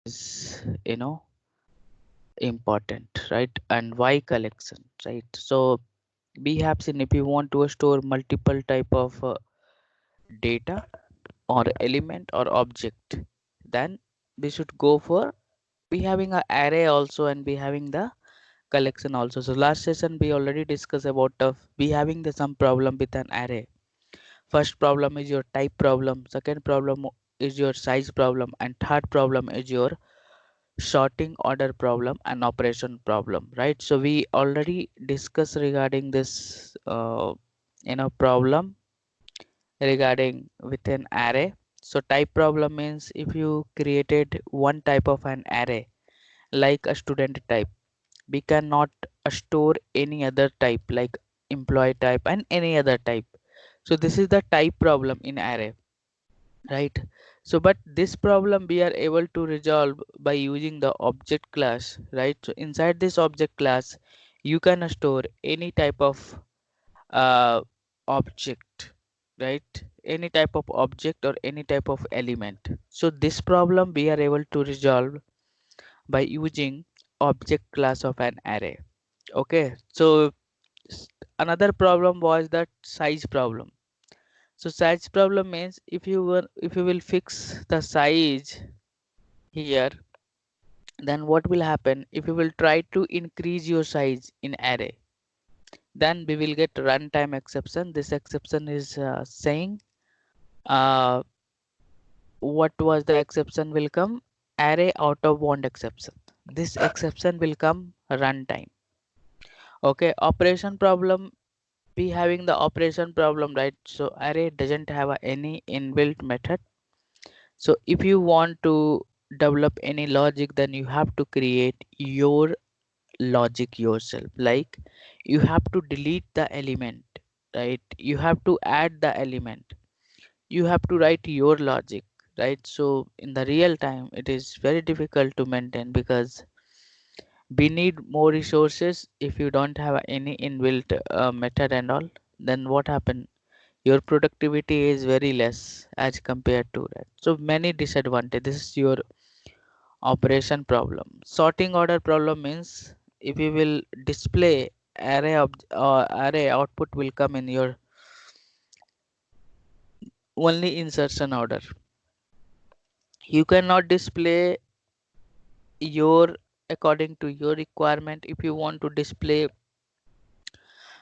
is important, right? And why collection, right? So we have seen if you want to store multiple type of data or element or object, then we should go for we having a array also and we having the collection also. So last session we already discussed about we having the some problem with an array. First problem is your type problem, second problem is your size problem, and third problem is your sorting order problem and operation problem, right? So we already discussed regarding this problem regarding with an array. So type problem means if you created one type of an array like a student type, we cannot store any other type like employee type and any other type. So this is the type problem in array, right? So but this problem we are able to resolve by using the object class, right? So inside this object class you can store any type of uh, object, right? Any type of object or any type of element. So this problem we are able to resolve by using object class of an array. Okay, so another problem was that size problem. So size problem means if you will fix the size here, then what will happen if you will try to increase your size in array, then we will get runtime exception. This exception is saying uh, what was the exception will come, array out of bound exception. This exception will come runtime. Okay, operation problem, we having the operation problem, right? So array doesn't have any inbuilt method. So if you want to develop any logic, then you have to create your logic yourself. Like you have to delete the element, right? You have to add the element. You have to write your logic, right? So in the real time, it is very difficult to maintain because we need more resources. If you don't have any inbuilt method and all, then what happen? Your productivity is very less as compared to that. So many disadvantages. This is your operation problem. Sorting order problem means if you will display array output will come in your only insertion order. You cannot display your according to your requirement. If you want to display,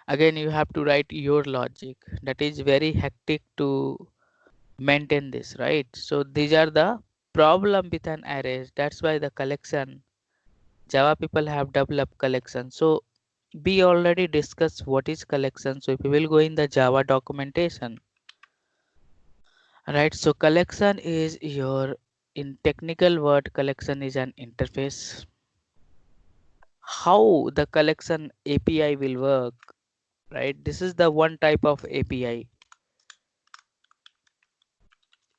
again you have to write your logic. That is very hectic to maintain this, right? So these are the problem with an arrays. That's why the collection, Java people have developed collection. So we already discussed what is collection. So if you will go in the Java documentation, right? So collection is your, in technical word, collection is an interface. How the collection API will work, right? This is the one type of API.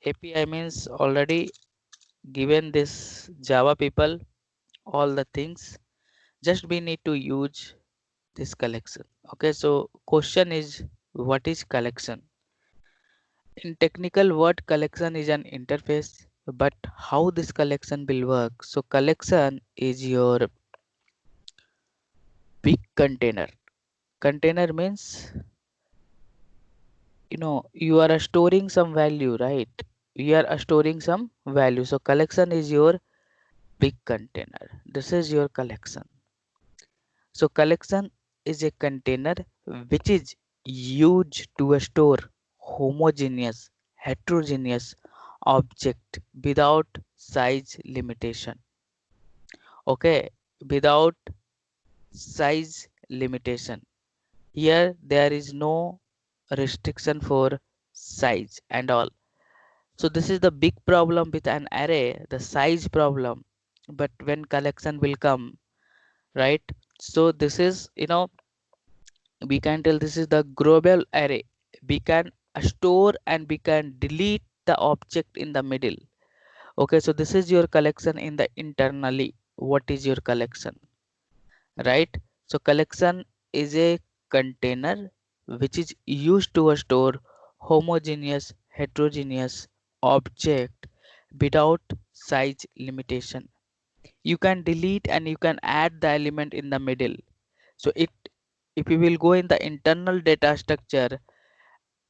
API means already given this Java people all the things. Just we need to use this collection. Okay, so question is what is collection? In technical word, collection is an interface, but how this collection will work? So collection is your big container. Container means you are storing some value, right? You are storing some value. So collection is your big container. This is your collection. So collection is a container which is used to store homogeneous, heterogeneous object without size limitation. Okay, without size limitation. Here there is no restriction for size and all. So this is the big problem with an array, the size problem. But when collection will come, right? So this is, we can tell this is the global array. We can store and we can delete the object in the middle. Okay, so this is your collection in the internally. What is your collection, right? So collection is a container which is used to store heterogeneous object without size limitation. you can delete and you can add the element in the middle. So it, if you will go in the internal data structure,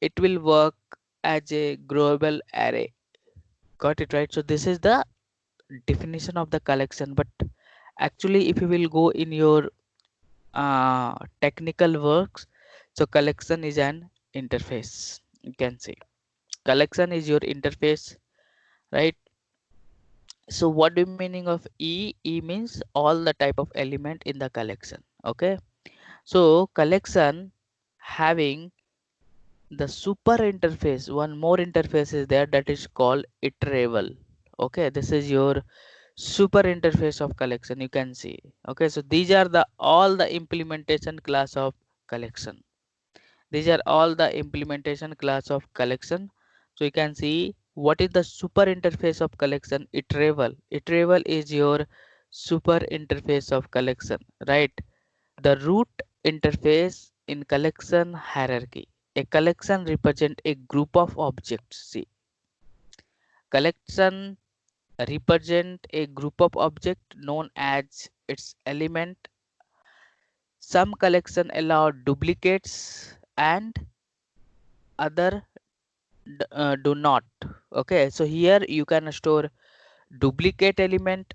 it will work as a global array. Got it, right? So this is the definition of the collection. But actually, if you will go in your technical works, so collection is an interface. You can see collection is your interface, right? So what do you meaning of E means all the type of element in the collection. Okay, so collection having the super interface, one more interface is there, that is called iterable. Okay, this is your super interface of collection, you can see. Okay, so these are the all the implementation class of collection. These are all the implementation class of collection. So you can see what is the super interface of collection. Iterable is your super interface of collection, right? The root interface in collection hierarchy. A collection represent a group of objects. See, collection represent a group of object known as its element. Some collection allow duplicates and other do not. Okay, so here you can store duplicate element,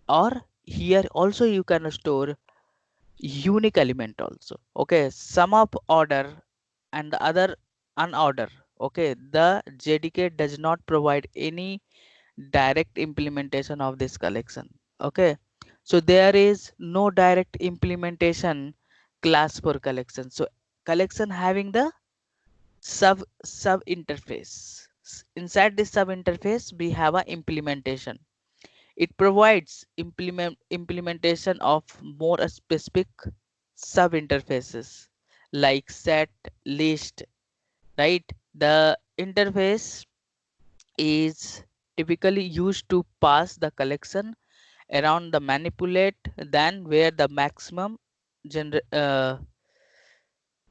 or here also you can store unique element also. Okay, some of order and the other unorder. Okay, the JDK does not provide any direct implementation of this collection. Okay, so there is no direct implementation class for collection. So collection having the sub interface. Inside this sub interface we have a implementation. It provides implementation of more specific sub interfaces like set, list, right? The interface is typically used to pass the collection around the manipulate than where the maximum gener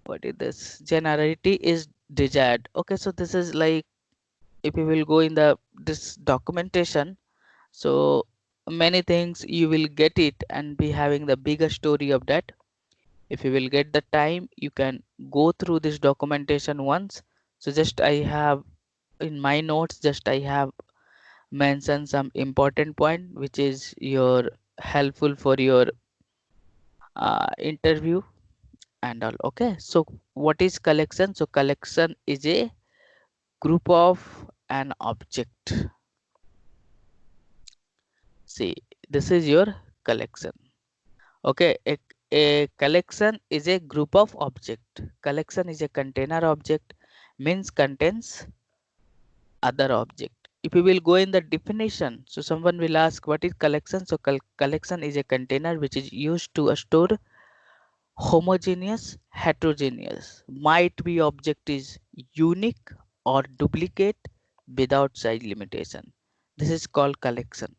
what is this generality is desired. Okay, so this is like, if you will go in the this documentation, so many things you will get it and be having the bigger story of that. If you will get the time, you can go through this documentation once. So just I have in my notes, just I have mentioned some important point which is your helpful for your interview and all. Okay, so what is collection? So collection is a group of an object. See, this is your collection. Okay, a collection is a group of object. Collection is a container object, means contains other object. If we will go in the definition, so someone will ask what is collection. So collection is a container which is used to store homogeneous, heterogeneous, might be object is unique or duplicate without size limitation. This is called collection.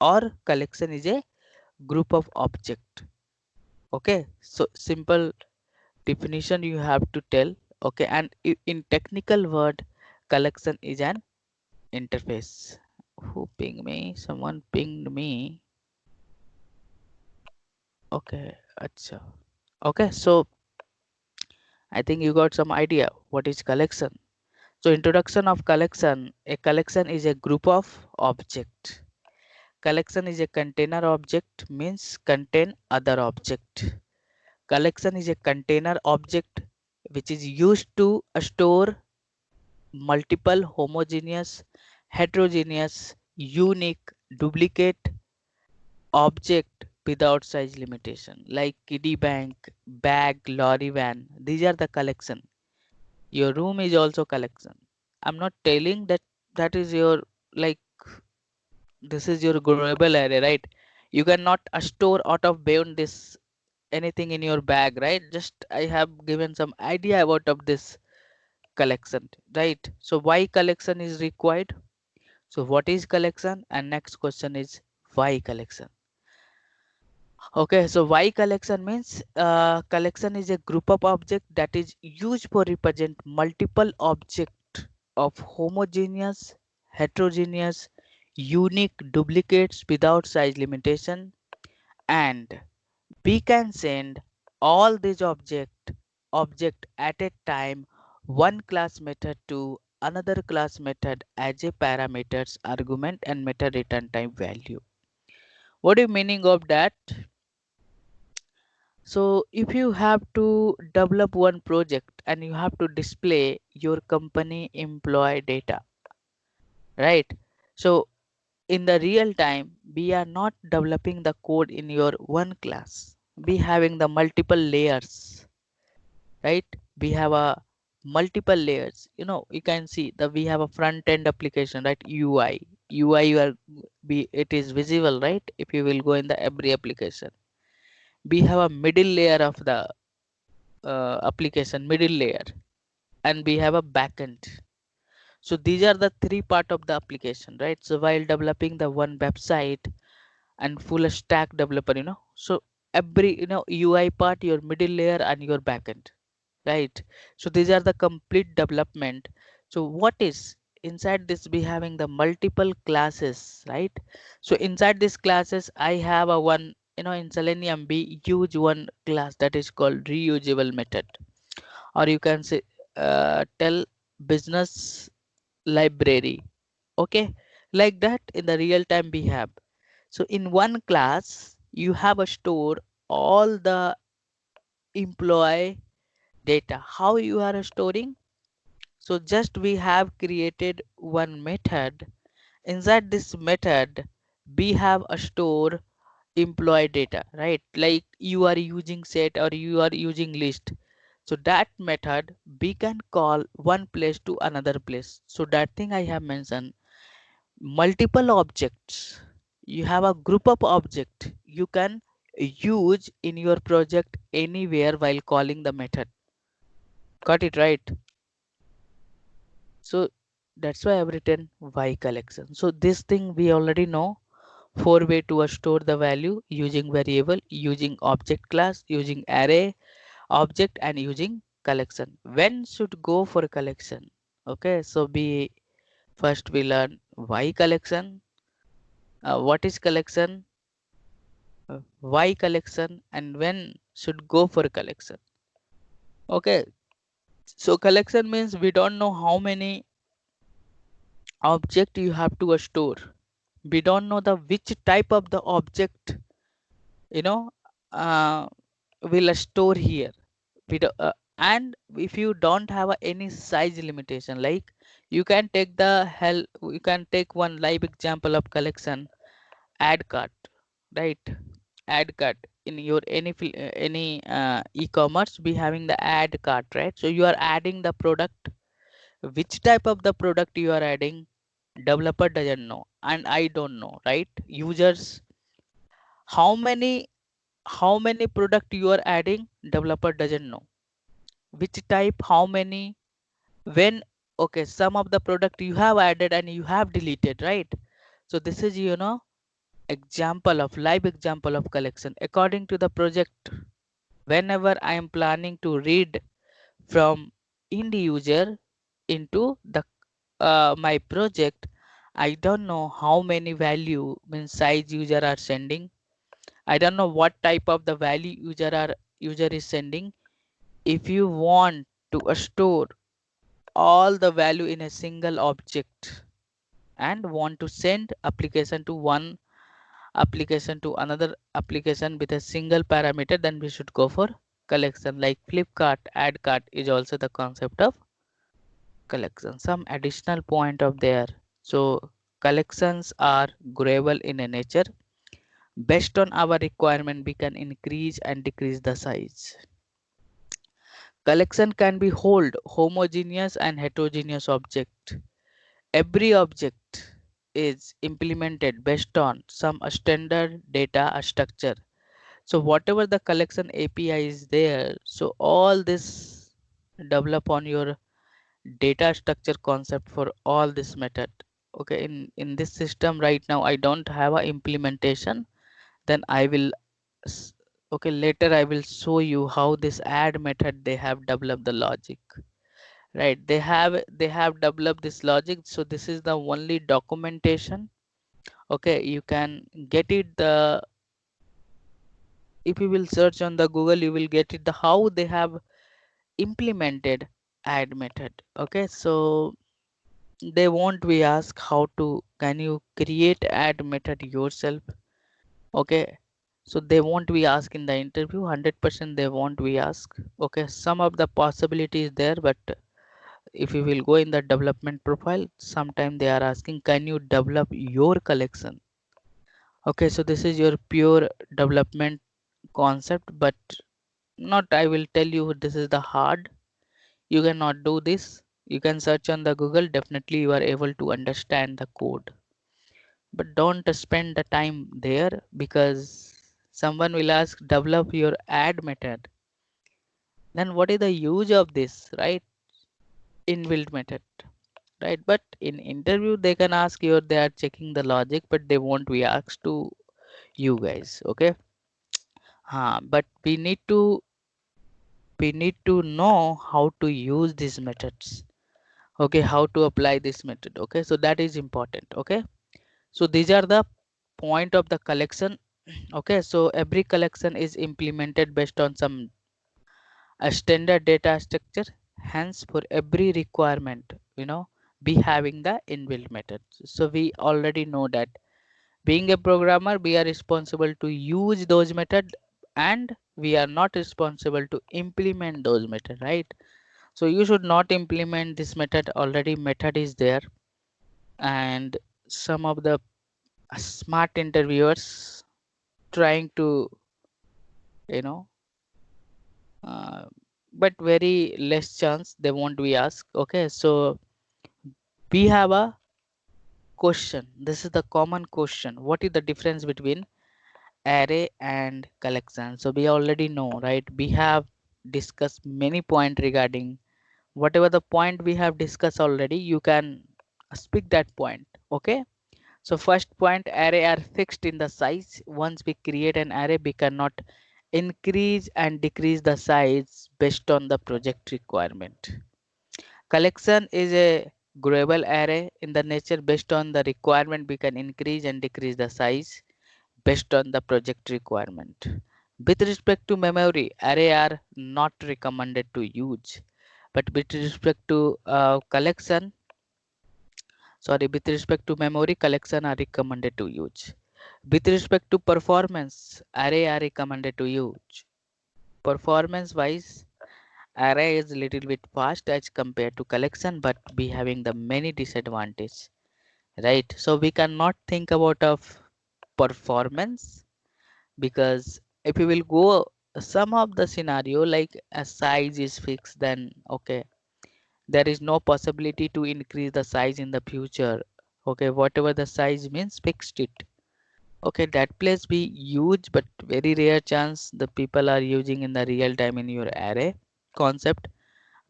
Or collection is a group of object. Okay, so simple definition you have to tell. Okay, and in technical word, collection is an interface. Who pinged me? Someone pinged me. Okay, acha. Okay, so I think you got some idea what is collection. So introduction of collection. A collection is a group of object. Collection is a container object, means contain other object. Collection is a container object which is used to store multiple homogeneous, heterogeneous, unique, duplicate object without size limitation, like kiddie bank, bag, lorry van. These are the collection. Your room is also collection. I'm not telling that that is your, like, this is your global array, right? You cannot store out of beyond this anything in your bag, right? Just I have given some idea about of this collection, right? So why collection is required? So what is collection? And next question is why collection? Okay, so why collection means collection is a group of object that is used for represent multiple object of homogeneous, heterogeneous, unique duplicates without size limitation, and we can send all these object at a time one class method to another class method as a parameters argument and method return time value. What is meaning of that? So if you have to develop one project and you have to display your company employee data, right? So in the real time, we are not developing the code in your one class. We having the multiple layers, right? We have a multiple layers. You can see that we have a front end application, right? UI you are be it is visible, right? If you will go in the every application, we have a middle layer of the application, middle layer, and we have a backend. So these are the three part of the application, right? So while developing the one website and full stack developer, so every UI part, your middle layer and your backend, right? So these are the complete development. So what is inside this? We having the multiple classes, right? So inside these classes I have a one, in Selenium we use one class that is called reusable method, or you can say tell business library. Okay, like that in the real time we have. So in one class you have a store all the employee data. How you are storing? So just we have created one method. Inside this method we have a store employee data, right? Like you are using set or you are using list. So that method we can call one place to another place. So that thing I have mentioned, multiple objects. You have a group of object you can use in your project anywhere while calling the method. Got it, right? So that's why I've written Y collection. So this thing we already know. Four way to store the value: using variable, using object class, using array object, and using collection. When should go for collection? Okay, so we first we learn Y collection. What is collection? Why collection, and when should go for collection? Okay, so collection means we don't know how many object you have to store. We don't know the which type of the object, you know uh, will store here. And if you don't have any size limitation, like you can take you can take one live example of collection, add cart, right? Add cart in your any e-commerce be having the add cart, right? So you are adding the product. Which type of the product you are adding, developer doesn't know and I don't know, right? Users, how many product you are adding, developer doesn't know. Which type, how many, when. Okay, some of the product you have added and you have deleted, right? So this is example of live example of collection according to the project. Whenever I am planning to read from end user into the my project, I don't know how many value means size user are sending. I don't know what type of the value user is sending. If you want to store all the value in a single object and want to send application to one application to another application with a single parameter, then we should go for collection. Like Flipkart add cart is also the concept of collection. Some additional point of there. So collections are growable in a nature. Based on our requirement we can increase and decrease the size. Collection can be hold homogeneous and heterogeneous object. Every object is implemented based on some standard data structure. So whatever the collection API is there, so all this develop on your data structure concept for all this method. Okay, in this system right now I don't have a implementation. Then I will okay, later I will show you how this add method they have developed the logic, right? They have developed this logic. So this is the only documentation Okay, you can get it the, if you will search on the Google, you will get it the how they have implemented add method. Okay, so they won't be ask how to, can you create add method yourself. Okay, so they won't be asked in the interview, 100% they won't be asked. Okay, some of the possibilities there, but if you will go in the development profile, sometime they are asking, can you develop your collection. Okay, so this is your pure development concept, but not, I will tell you this is the hard, you cannot do this. You can search on the Google, definitely you are able to understand the code, but don't spend the time there, because someone will ask develop your add method, then what is the use of this, right? Inbuilt method, right? But in interview they can ask you, they are checking the logic, but they won't be asked to you guys. Okay, but we need to know how to use these methods. Okay, how to apply this method. Okay, so that is important. Okay, so these are the point of the collection. Okay, so every collection is implemented based on some a standard data structure, hence for every requirement, be having the inbuilt methods. So we already know that being a programmer, we are responsible to use those methods, and we are not responsible to implement those methods, right? So you should not implement this method, already method is there. And some of the smart interviewers trying to, you know uh, but very less chance they won't be asked. Okay, so we have a question, this is the common question, what is the difference between array and collection? So we already know, right? We have discussed many points regarding whatever the point we have discussed already, you can speak that point. Okay, so first point, array are fixed in the size. Once we create an array, we cannot increase and decrease the size based on the project requirement. Collection is a growable array in the nature. Based on the requirement, we can increase and decrease the size based on the project requirement. With respect to memory, array are not recommended to use, but with respect to with respect to memory, collection are recommended to use. With respect to performance, array are recommended to use. Performance wise, array is little bit fast as compared to collection, but we having the many disadvantage, right? So we cannot think about of performance, because if you will go some of the scenario like a size is fixed, then okay, there is no possibility to increase the size in the future. Okay, whatever the size means, fixed it. Okay, that place we use, but very rare chance the people are using in the real time in your array concept.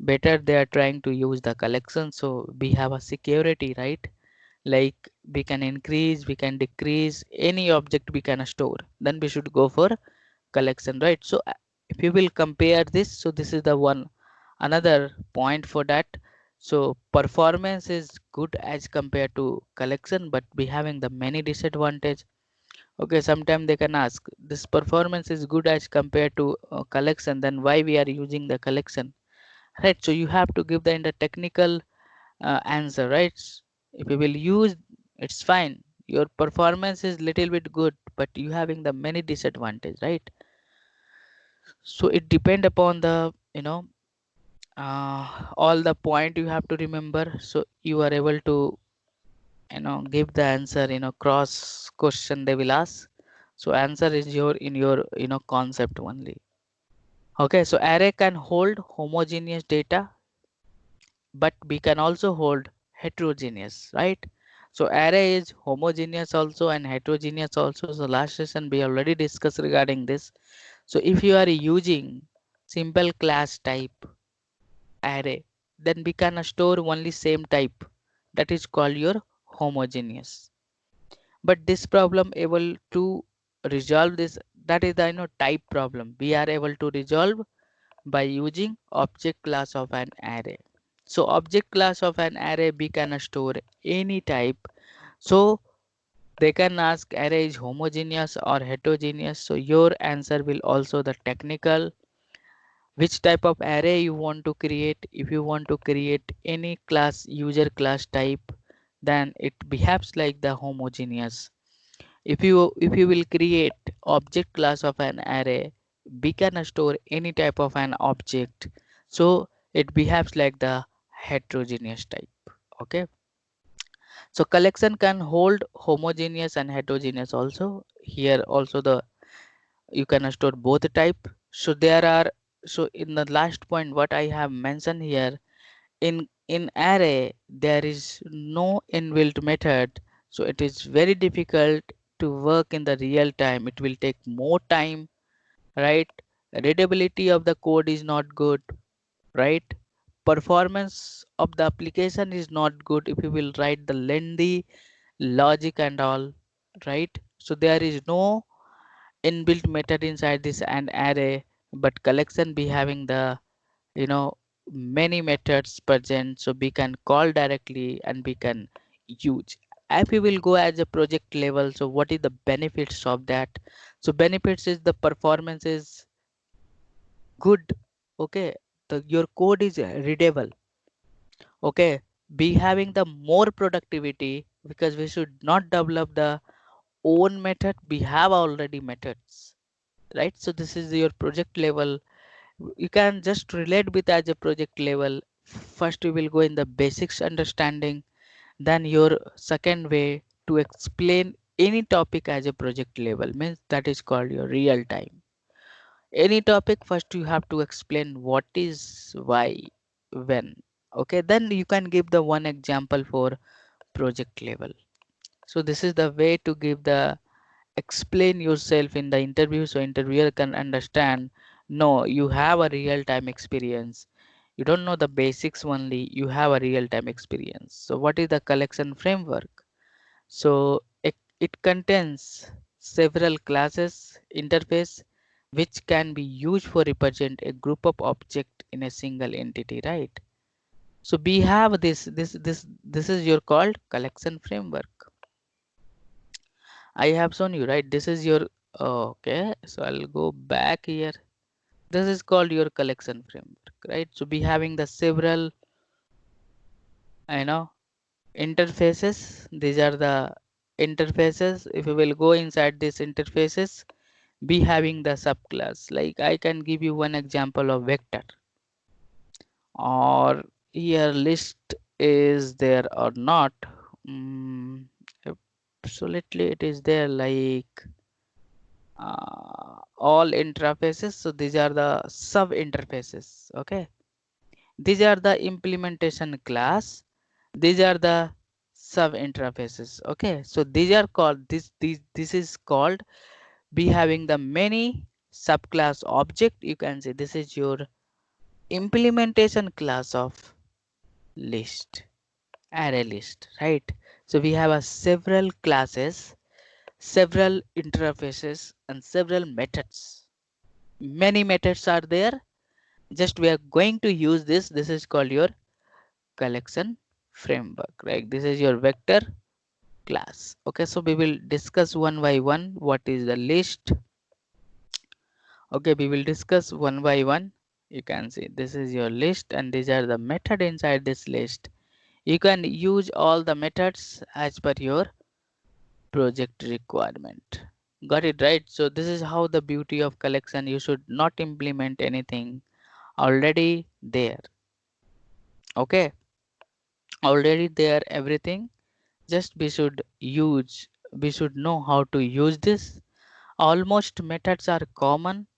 Better they are trying to use the collection, so we have a security, right? Like we can increase, we can decrease any object we can store, then we should go for collection, right? So if you will compare this, so this is the one another point for that. So performance is good as compared to collection, but we having the many disadvantage. Okay, sometimes they can ask, this performance is good as compared to collection, then why we are using the collection, right? So you have to give the in the technical answer, right? If you will use, it's fine, your performance is little bit good, but you having the many disadvantage, right? So it depend upon the, all the point you have to remember, so you are able to, give the answer, cross question they will ask, so answer is your in your, concept only. Okay, so array can hold homogeneous data, but we can also hold heterogeneous, right? So array is homogeneous also and heterogeneous also. So last session we already discussed regarding this. So if you are using simple class type array, then we can store only same type, that is called your homogeneous. But this problem able to resolve this, that is the, type problem, we are able to resolve by using object class of an array. So object class of an array, we can store any type. So They can ask array is homogeneous or heterogeneous. So your answer will also the technical, which type of array you want to create. If you want to create any class user class type, then it behaves like the homogeneous. If you will create object class of an array, we can store any type of an object, so it behaves like the heterogeneous type. Okay, so collection can hold homogeneous and heterogeneous also. Here also the you can store both type. So there are, so in the last point what I have mentioned here, in array there is no inbuilt method, so it is very difficult to work in the real time. It will take more time, right? Readability of the code is not good, right? Performance of the application is not good if you will write the lengthy logic and all, right? So there is no inbuilt method inside this and array, but collection be having the, you know, many methods present, so we can call directly and we can use. If we will go as a project level, so what is the benefits of that? So benefits is the performance is good. Okay, your code is readable. Okay, be having the more productivity, because we should not develop the own method, we have already methods, right? So this is your project level. You can just relate with as a project level. First you will go in the basics understanding, then your second way to explain any topic as a project level means that is called your real time. Any topic, first you have to explain what is, why, when. Okay, then you can give the one example for project level. So this is the way to give the explain yourself in the interview, so interviewer can understand, no, you have a real time experience. You don't know the basics only, you have a real time experience. So what is the collection framework? So it contains several classes interface which can be used for represent a group of object in a single entity, right? So we have this is your called collection framework. I have shown you, right? This is your, okay, so I'll go back here. This is called your collection framework, right? So be having the several, you know, interfaces. These are the interfaces. If you will go inside these interfaces, be having the subclass. Like I can give you one example of vector, or here list is there or not. Mm, Absolutely, it is there, like all interfaces. So these are the sub interfaces. Okay, these are the implementation class, these are the sub interfaces. Okay, so these are called this is called be having the many subclass object. You can say this is your implementation class of list, array list, right? So we have a several classes, several interfaces and several methods. Many methods are there, just we are going to use this is called your collection framework, right? This is your vector class. Okay, so we will discuss one by one what is the list. Okay, we will discuss one by one. You can see this is your list and these are the method inside this list. You can use all the methods as per your project requirement. Got it, right? So this is how the beauty of collection. You should not implement anything already there. Okay, already there everything, just we should know how to use this. Almost methods are common,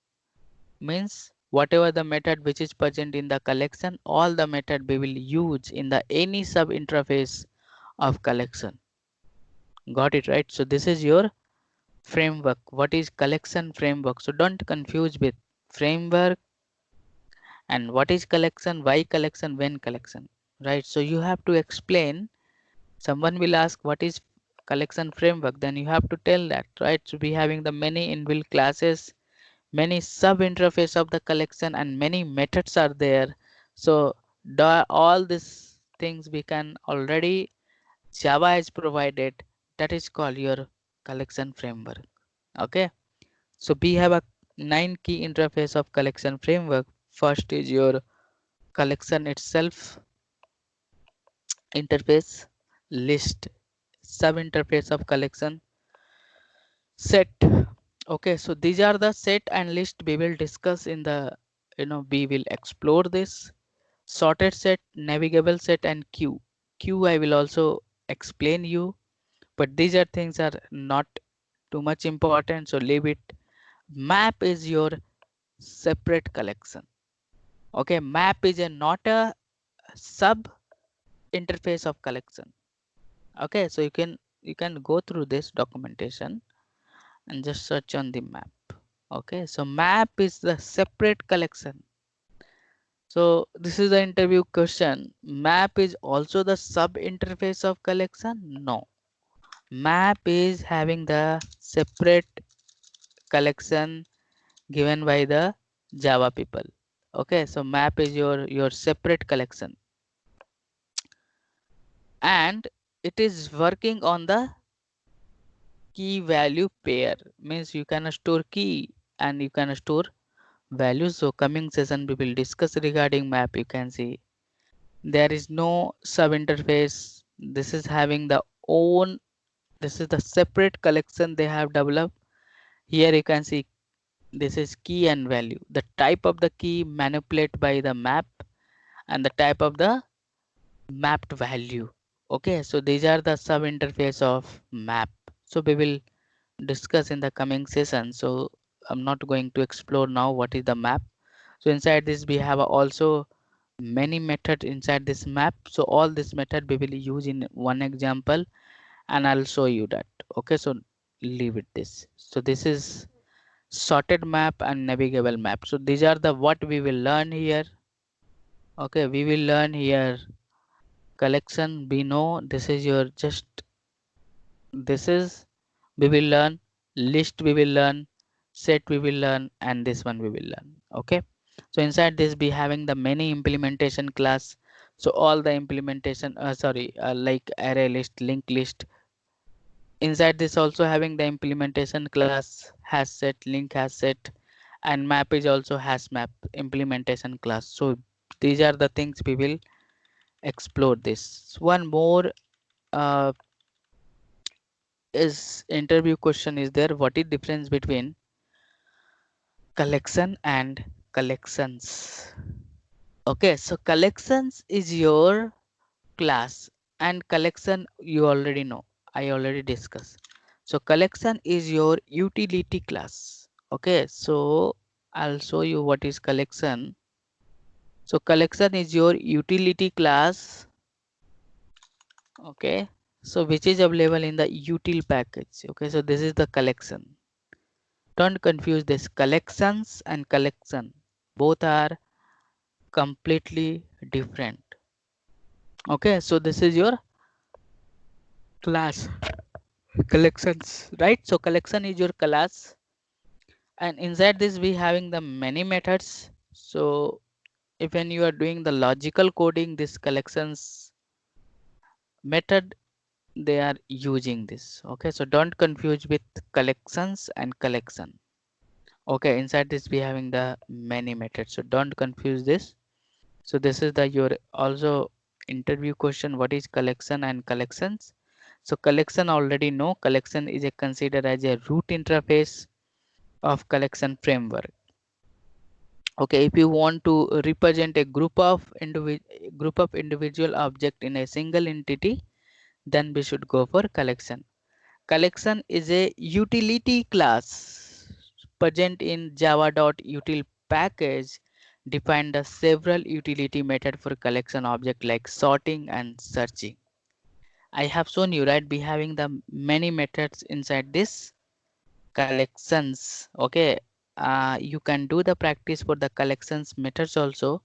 means whatever the method which is present in the collection, all the method we will use in the any sub interface of collection. Got it, right? So this is your framework. What is collection framework? So don't confuse with framework and what is collection, why collection, when collection, right? So you have to explain. Someone will ask what is collection framework, then you have to tell that, right? So we having the many inbuilt classes, many sub interface of the collection and many methods are there. So all these things we can already, Java has provided, that is called your collection framework. Okay, so we have a 9 key interface of collection framework. First is your collection itself interface, list, sub interface of collection, set. Okay, so these are the set and list we will discuss in the, we will explore this. Sorted set, navigable set, and queue I will also explain you, but these are things are not too much important, so leave it. Map is your separate collection. Okay, map is a not a sub interface of collection. Okay, so you can go through this documentation and just search on the map. Okay, so map is the separate collection. So this is the interview question. Map is also the sub interface of collection? No. Map is having the separate collection given by the Java people. Okay, so map is your separate collection, and it is working on the key value pair. Means you can store key and you can store values. So coming session we will discuss regarding map. You can see there is no sub interface. This is having the own, this is the separate collection they have developed. Here you can see this is key and value, the type of the key manipulated by the map and the type of the mapped value. Okay, so these are the sub interface of map. So we will discuss in the coming session. So I'm not going to explore now what is the map. So inside this we have also many methods inside this map. So all this method we will use in one example and I'll show you that. Okay, so leave it this. So this is sorted map and navigable map. So these are the what we will learn here. Okay, we will learn here collection. We know this is your just, this is, we will learn list, we will learn set, we will learn, and this one we will learn. Okay, so inside this be having the many implementation class. So all the implementation like array list, linked list. Inside this also having the implementation class, has set, link has set, and map is also has map implementation class. So these are the things we will explore this. One more uh, is interview question is there, what is difference between collection and collections? Okay, so collections is your class and collection you already know, I already discussed. So collection is your utility class. Okay, so I'll show you what is collection. So collection is your utility class. Okay, so which is available in the util package. Okay, so this is the collection. Don't confuse this, collections and collection both are completely different. Okay, so this is your class collections, right? So collection is your class, and inside this we having the many methods. So if when you are doing the logical coding, this collections method they are using this. Okay, so don't confuse with collections and collection. Okay, inside this we having the many methods, so don't confuse this. So this is the your also interview question, what is collection and collections? So collection already know, collection is a considered as a root interface of collection framework. Okay, if you want to represent a group of individual object in a single entity, then we should go for collection. Collection is a utility class present in java.util package, defined the several utility method for collection object like sorting and searching. I have shown you, right, be having the many methods inside this collections. Okay, you can do the practice for the collections methods also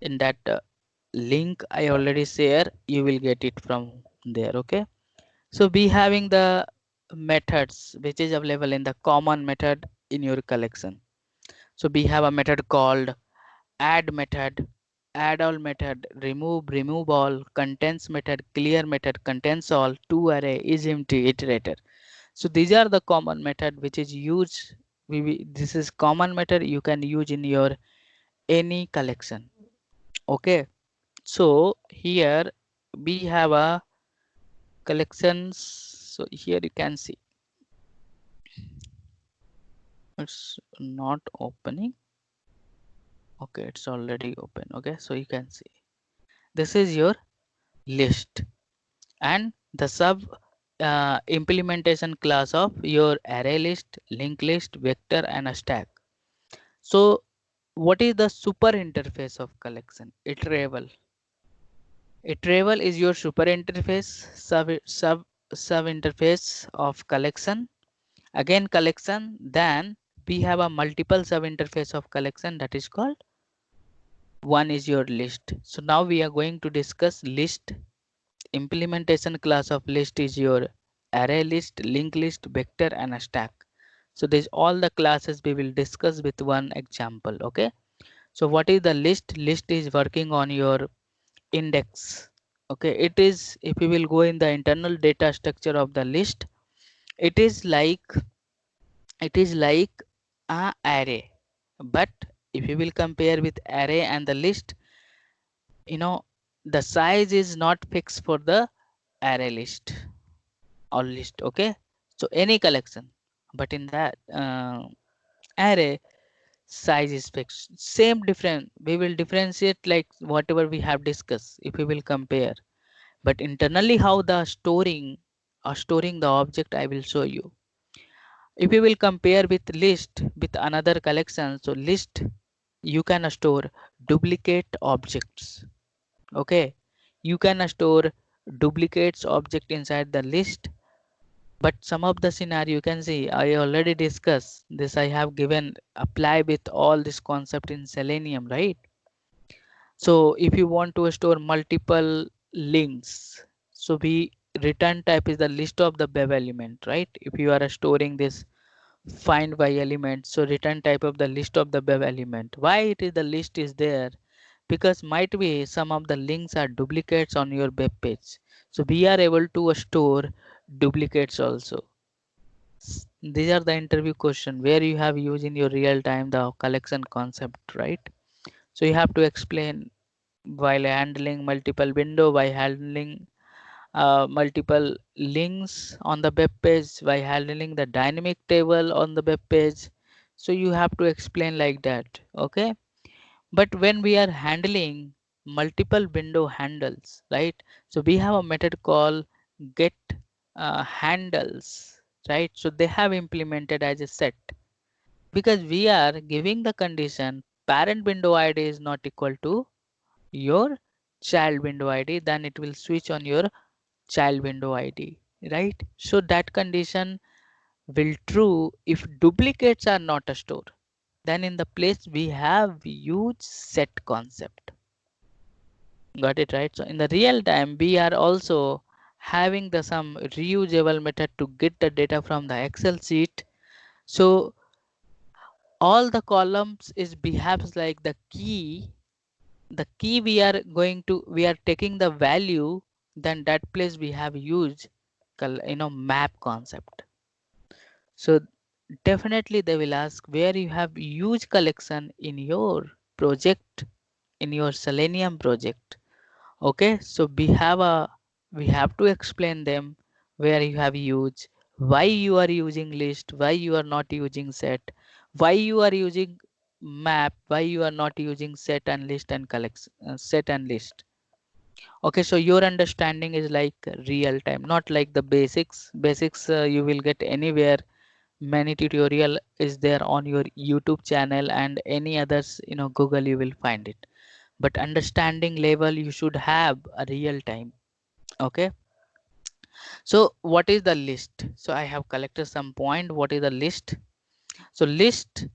in that link I already share, you will get it from there. Okay, so be having the methods which is available in the common method in your collection. So we have a method called add method, add all method, remove all, contains method, clear method, contains all, to array, is empty, iterator. So these are the common method which is used. This is common method you can use in your any collection. Okay. So here we have a collections. So here you can see it's not opening. Okay, it's already open. Okay, so you can see this is your list and the sub implementation class of your array list, linked list, vector and a stack. So what is the super interface of collection? Iterable. Iterable is your super interface, sub interface of collection. Again collection, then we have a multiple sub interface of collection, that is called one is your list. So now we are going to discuss list. Implementation class of list is your array list, linked list, vector and a stack. So these all the classes we will discuss with one example. Okay. So what is the list? List is working on your index. Okay, it is, if we will go in the internal data structure of the list, it is like a array. But if you will compare with array and the list, you know, the size is not fixed for the array list or list. Okay, so any collection, but in that array, size is fixed. Same different, we will differentiate like whatever we have discussed if we will compare. But internally how the storing the object, I will show you. If you will compare with list with another collection, so list you can store duplicate objects. Okay, you can store duplicates object inside the list. But some of the scenario you can see, I already discussed this, I have given apply with all this concept in Selenium, right? So if you want to store multiple links, so we return type is the list of the web element, right? If you are storing this find by element, so return type of the list of the web element. Why it is the list is there? Because might be some of the links are duplicates on your web page. So we are able to store duplicates also. These are the interview question where you have used in your real time the collection concept, right? So you have to explain while handling multiple window, by handling multiple links on the web page, by handling the dynamic table on the web page. So you have to explain like that. Okay. But when we are handling multiple window handles, right? So we have a method called get handles, right? So they have implemented as a set, because we are giving the condition parent window ID is not equal to your child window ID, then it will switch on your child window ID, right? So that condition will true if duplicates are not stored. Then in the place we have used set concept. Got it, right? So in the real time, we are also having the some reusable method to get the data from the Excel sheet. So all the columns is behaves like the key. The key we are taking the value, then that place we have used map concept. So definitely they will ask where you have huge collection in your project, in your Selenium project. Okay, so we have to explain them where you have used, why you are using list, why you are not using set, why you are using map, why you are not using set and list and collection, set and list. Okay, so your understanding is like real time, not like the basics you will get anywhere. Many tutorial is there on your YouTube channel and any others, Google you will find it. But understanding level you should have a real time. Okay, so what is the list? So I have collected some point. What is the list? So list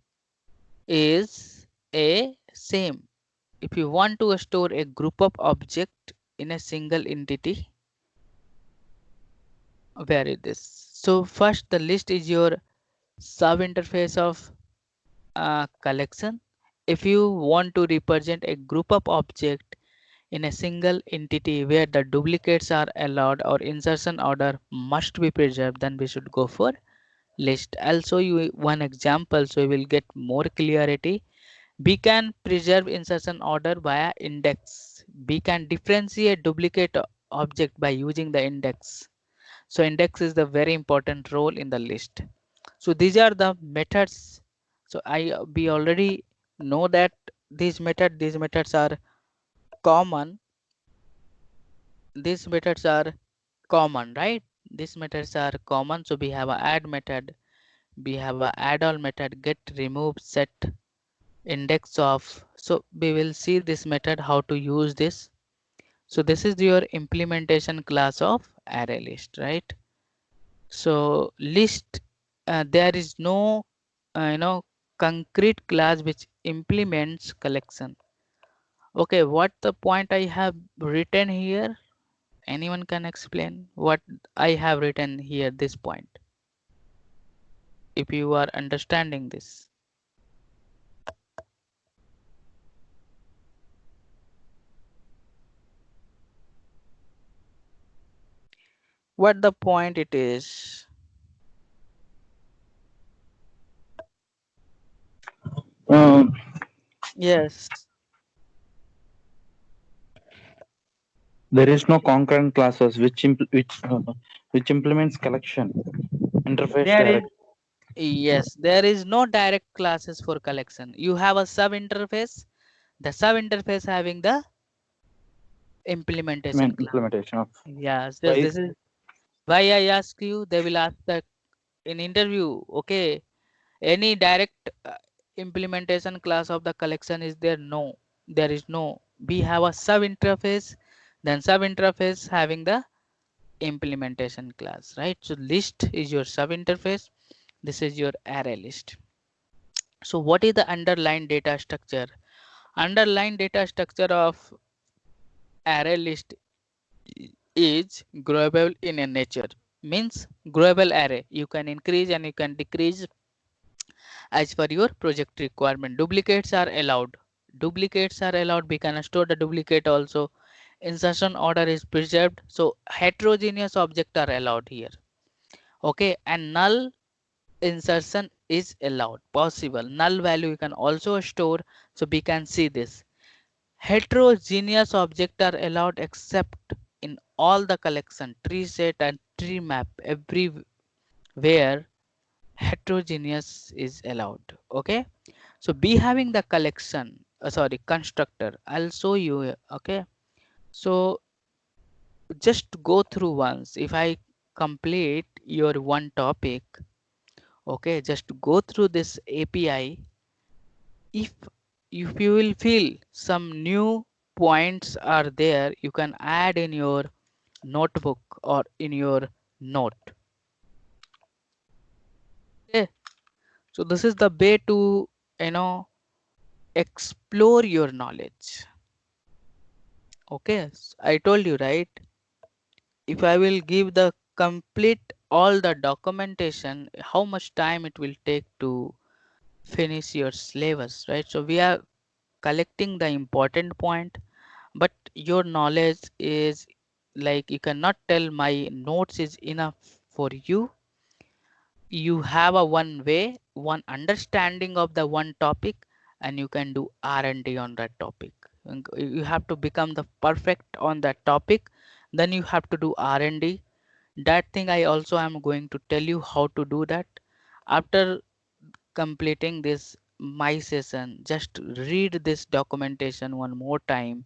is a same. If you want to store a group of object in a single entity, where is this? So first the list is your sub interface of collection. if you want to represent a group of object in a single entity where the duplicates are allowed or insertion order must be preserved, then we should go for list. I'll show you one example so you will get more clarity. We can preserve insertion order via index. We can differentiate duplicate object by using the index. So index is the very important role in the list. So these are the methods. So we already know that these methods are common. These methods are common, right? These methods are common. So we have a add method, we have a add all method, get, remove, set, index of. So we will see this method how to use this. So this is your implementation class of array list, right? So list, there is no concrete class which implements collection. Okay, what the point I have written here? Anyone can explain what I have written here, this point, if you are understanding this? What the point it is? Um, Yes. there is no concurrent classes which implements collection interface There is, direct. yes, there is no direct classes for collection. You have a sub interface, the sub interface having the I mean implementation class. implementation of Yes, yes, why this is why I ask you. They will ask that in interview. Okay, any direct implementation class of the collection is there? No, there is no. We have a sub interface, then sub interface having the implementation class, right? So list is your sub interface. This is your array list. So what is the underlying data structure? Underlying data structure of array list is growable in a nature. Means growable array. You can increase and you can decrease as per your project requirement. Duplicates are allowed. Duplicates are allowed. We can store the duplicate also. Insertion order is preserved. So heterogeneous objects are allowed here. Okay, and null insertion is allowed. Possible. Null value you can also store. So we can see this. Heterogeneous objects are allowed except in all the collection, tree set and tree map, everywhere heterogeneous is allowed. Okay, so be having the collection, sorry, constructor. I'll show you. Okay, so just go through once. If I complete your one topic, okay, just go through this API. If you will feel some new points are there, you can add in your notebook or in your note. Okay, so this is the way to you know explore your knowledge. Okay, I told you, right? If I will give the complete all the documentation, how much time it will take to finish your syllabus, right? So we are collecting the important point, but your knowledge is like you cannot tell my notes is enough for you. You have a one way, one understanding of the one topic, and you can do R&D on that topic. And you have to become the perfect on that topic, then you have to do R&D. That thing I also am going to tell you how to do that. After completing this my session, just read this documentation one more time.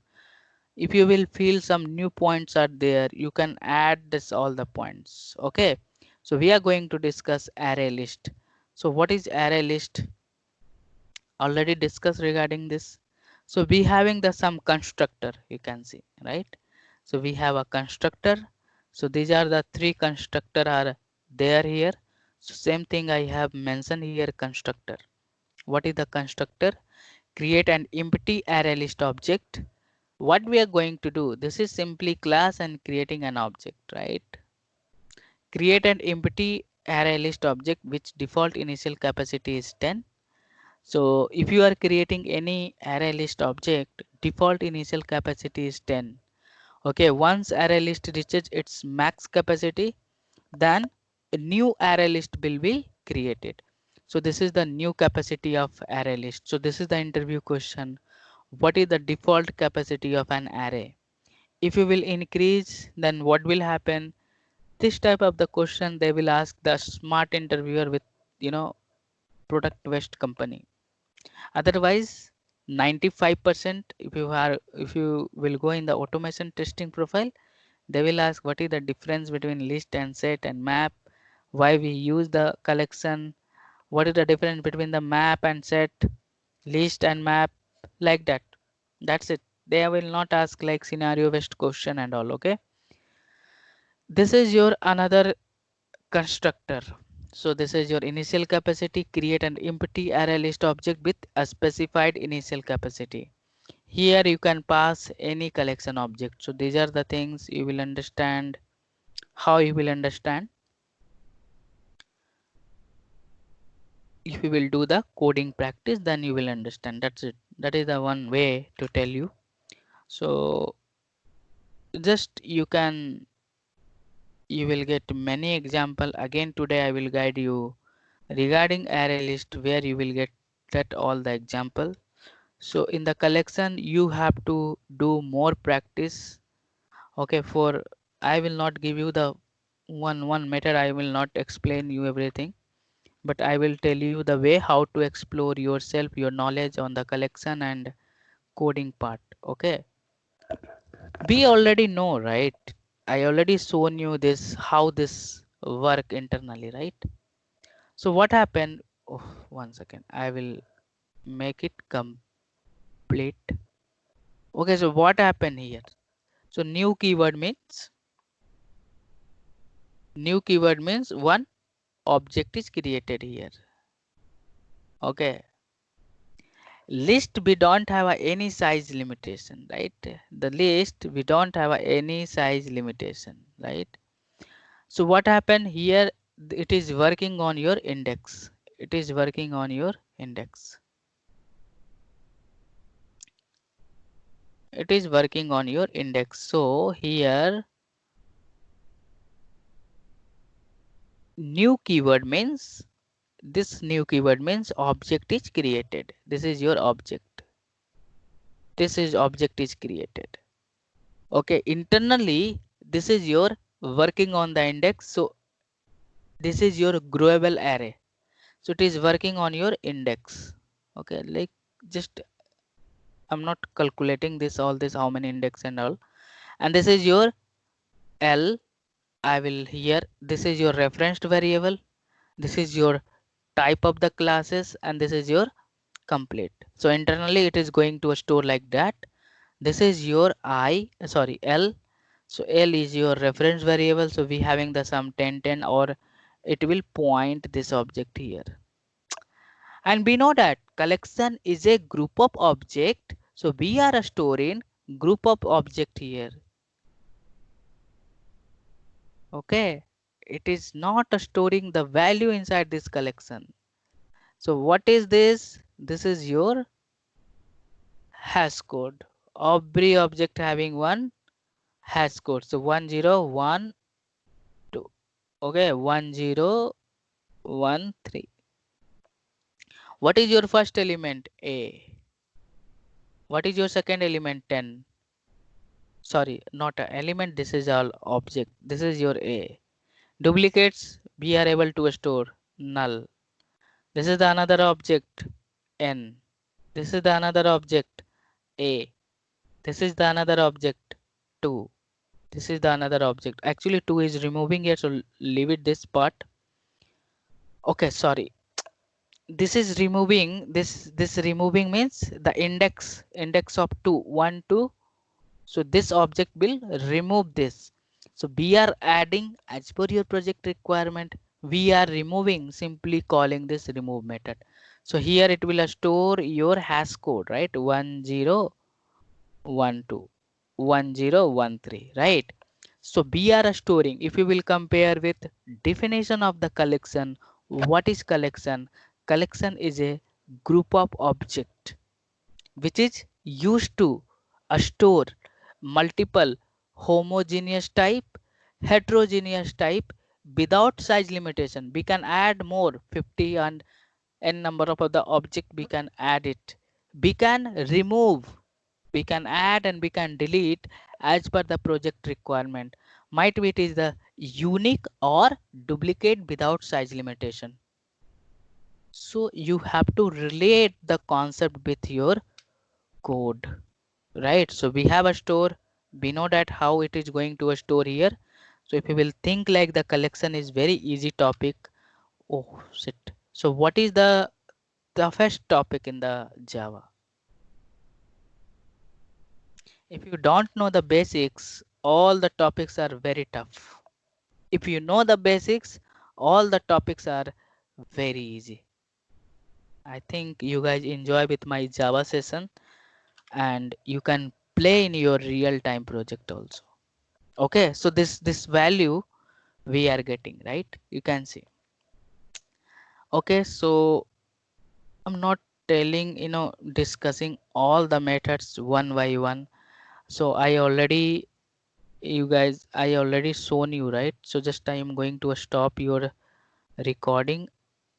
If you will feel some new points are there, you can add this all the points. Okay, so we are going to discuss array list. So what is array list? Already discussed regarding this. So we having the some constructor, you can see, right? So we have a constructor. So these are the three constructor are there here. So same thing I have mentioned here, constructor. What is the constructor? Create an empty array list object. What we are going to do, this is simply class and creating an object, right? Create an empty array list object which default initial capacity is 10. So if you are creating any array list object, default initial capacity is 10. Okay, once array list reaches its max capacity, then a new array list will be created. So this is the new capacity of array list. So this is the interview question. What is the default capacity of an array? If you will increase, then what will happen? This type of the question they will ask the smart interviewer with, you know, product waste company. Otherwise, 95% if you will go in the automation testing profile, they will ask what is the difference between list and set and map, why we use the collection, what is the difference between the map and set, list and map, like that. That's it. They will not ask like scenario based question and all. Okay, this is your another constructor. So this is your initial capacity. Create an empty array list object with a specified initial capacity. Here you can pass any collection object. So these are the things you will understand. How you will understand? If you will do the coding practice, then you will understand. That's it. That is the one way to tell you. So just you will get many example. Again today I will guide you regarding array list where you will get that all the example. So in the collection you have to do more practice. Okay, for I will not give you the one method. I will not explain you everything, but I will tell you the way how to explore yourself, your knowledge on the collection and coding part. Okay, we already know, right? I already shown you this how this work internally, right? So what happened? Oh, 1 second. I will make it complete. Okay, so what happened here? So new keyword means one object is created here. Okay, list we don't have any size limitation, right? The list we don't have any size limitation, right? So what happened here? It is working on your index. It is working on your index. It is working on your index. So here new keyword means this new keyword means object is created. This is your object. This is object is created. Okay, internally this is your working on the index. So this is your growable array. So it is working on your index. Okay, like just I'm not calculating this all this how many index and all. And this is your L. I will here this is your referenced variable. This is your type of the classes and this is your complete. So internally it is going to a store like that. This is your L. So L is your reference variable. So we having the sum 10 10 or it will point this object here. And we know that collection is a group of object. So we are storing group of object here. Okay. It is not storing the value inside this collection. So what is this? This is your hash code. Every object having one hash code. So 1012. Okay, 1013. What is your first element? A. What is your second element? 10. Sorry, not an element. This is all object. This is your A. Duplicates we are able to store null. This is the another object N. This is the another object A. This is the another object 2. This is the another object. Actually 2 is removing here, so leave it this part. Okay, sorry. This is removing this removing means the index of 2 1 2. So this object will remove this. So we are adding as per your project requirement. We are removing simply calling this remove method. So here it will store your hash code, right? 1012 1013, right? So we are storing. If you will compare with definition of the collection, what is collection? Collection is a group of object which is used to store multiple homogeneous type, heterogeneous type without size limitation. We can add more 50 and n number of the object, we can add it. We can remove, we can add and we can delete as per the project requirement. Might be it is the unique or duplicate without size limitation. So you have to relate the concept with your code, right? So we have a store, we know that how it is going to a store here. So if you will think like the collection is very easy topic. Oh shit. So what is the first topic in the Java? If you don't know the basics, all the topics are very tough. If you know the basics, all the topics are very easy. I think you guys enjoy with my Java session and you can play in your real time project also. Okay, so this value we are getting, right? You can see. Okay, so I'm not telling, discussing all the methods one by one. So you guys, I already shown you, right? So just I am going to stop your recording